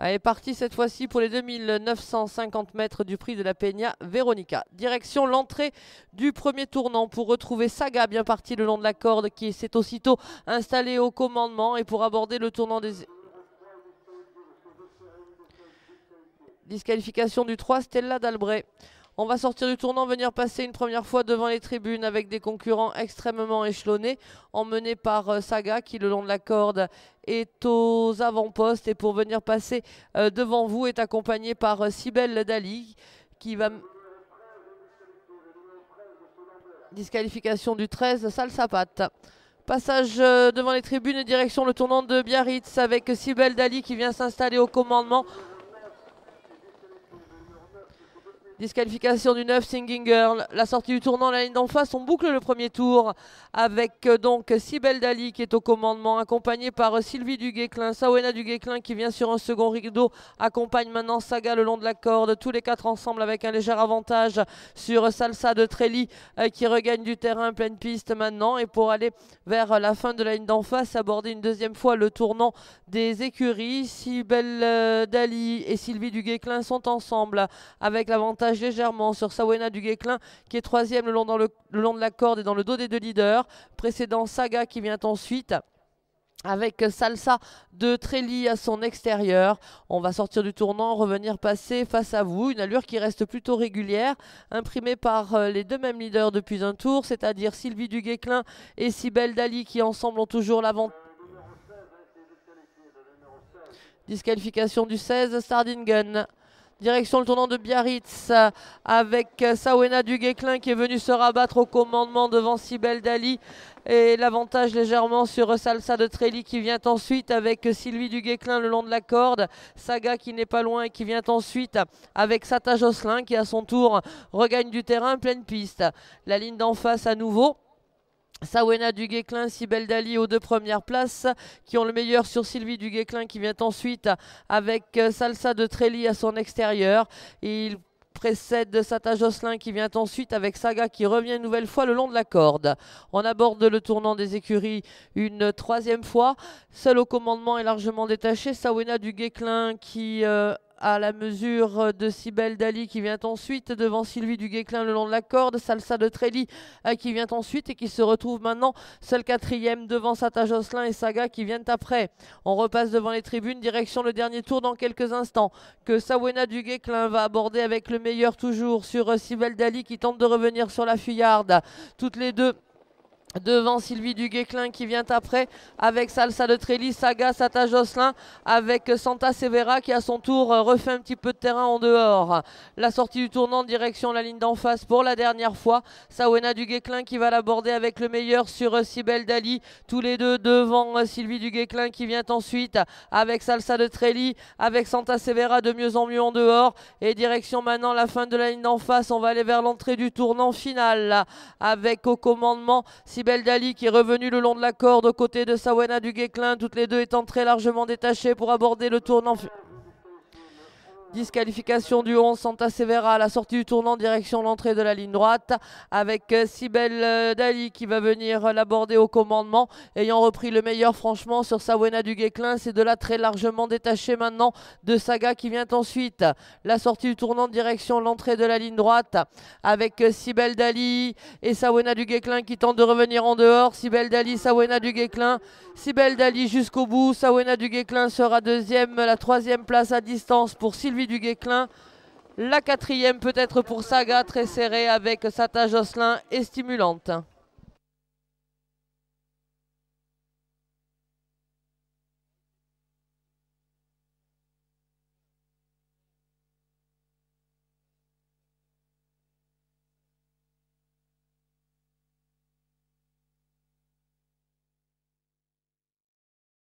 Elle est partie cette fois-ci pour les 2950 mètres du prix de la Peña Veronica. Direction l'entrée du premier tournant pour retrouver Saga, bien parti le long de la corde, qui s'est aussitôt installé au commandement. Et pour aborder le tournant des... Disqualification du 3, Stella d'Albret. On va sortir du tournant, venir passer une première fois devant les tribunes avec des concurrents extrêmement échelonnés, emmenés par Saga qui, le long de la corde, est aux avant-postes. Et pour venir passer devant vous, est accompagné par Sibel Dali qui va... Disqualification du 13, Salsapat. Passage devant les tribunes et direction le tournant de Biarritz avec Sibel Dali qui vient s'installer au commandement. Disqualification du 9, Singing Girl. La sortie du tournant, la ligne d'en face, on boucle le premier tour avec donc Sibel Dali qui est au commandement, accompagnée par Sylvie Duguesclin. Sawena Duguesclin qui vient sur un second rideau, accompagne maintenant Saga le long de la corde, tous les quatre ensemble avec un léger avantage sur Salsa de Trelli qui regagne du terrain, pleine piste maintenant. Et pour aller vers la fin de la ligne d'en face, aborder une deuxième fois le tournant des écuries, Sibel Dali et Sylvie Duguesclin sont ensemble avec l'avantage légèrement sur Sawena Duguesclin qui est troisième le long de la corde et dans le dos des deux leaders, précédant Saga qui vient ensuite avec Salsa de Trelli à son extérieur. On va sortir du tournant, revenir passer face à vous, une allure qui reste plutôt régulière, imprimée par les deux mêmes leaders depuis un tour, c'est-à-dire Sylvie Duguesclin et Sibel Dali qui ensemble ont toujours l'avantage. Disqualification du 16, Stardingen. Direction le tournant de Biarritz avec Sawena Duguesclin qui est venu se rabattre au commandement devant Sibel Dali et l'avantage légèrement sur Salsa de Trelli qui vient ensuite avec Sylvie Duguesclin le long de la corde. Saga qui n'est pas loin et qui vient ensuite avec Sata Josselin qui à son tour regagne du terrain, pleine piste. La ligne d'en face à nouveau. Sawena Duguesclin, Sibel Dali aux deux premières places qui ont le meilleur sur Sylvie Duguesclin qui vient ensuite avec Salsa de Trelli à son extérieur. Et il précède Sata Josselin qui vient ensuite avec Saga qui revient une nouvelle fois le long de la corde. On aborde le tournant des écuries une troisième fois. Seul au commandement et largement détaché, Sawena Duguesclin qui... à la mesure de Sibel Dali qui vient ensuite devant Sylvie Duguesclin le long de la corde, Salsa de Trelli qui vient ensuite et qui se retrouve maintenant seul quatrième devant Sata Josselin et Saga qui viennent après. On repasse devant les tribunes, direction le dernier tour dans quelques instants que Sawena Duguesclin va aborder avec le meilleur toujours sur Sibel Dali qui tente de revenir sur la fuyarde. Toutes les deux devant Sylvie Duguesclin qui vient après avec Salsa de Trelli, Saga, Sata Josselin avec Santa Severa qui à son tour refait un petit peu de terrain en dehors. La sortie du tournant direction la ligne d'en face pour la dernière fois. Sawena Duguesclin qui va l'aborder avec le meilleur sur Sibel Dali. Tous les deux devant Sylvie Duguesclin qui vient ensuite avec Salsa de Trelli, avec Santa Severa de mieux en mieux en dehors. Et direction maintenant la fin de la ligne d'en face. On va aller vers l'entrée du tournant final avec au commandement Sibel Dali qui est revenue le long de la corde aux côtés de Sawena Duguesclin, toutes les deux étant très largement détachées pour aborder le tournant. Disqualification du 11, Santa Severa à la sortie du tournant, direction l'entrée de la ligne droite avec Sibel Dali qui va venir l'aborder au commandement, ayant repris le meilleur franchement sur Sawena Duguesclin. C'est de là très largement détaché maintenant de Saga qui vient ensuite. La sortie du tournant, direction l'entrée de la ligne droite avec Sibel Dali et Sawena Duguesclin qui tente de revenir en dehors. Sibel Dali, Sawena Duguesclin, Sibel Dali jusqu'au bout. Sawena Duguesclin sera deuxième, la troisième place à distance pour Sylvie Duguesclin, la quatrième peut-être pour Saga, très serrée avec Sata Josselin et stimulante.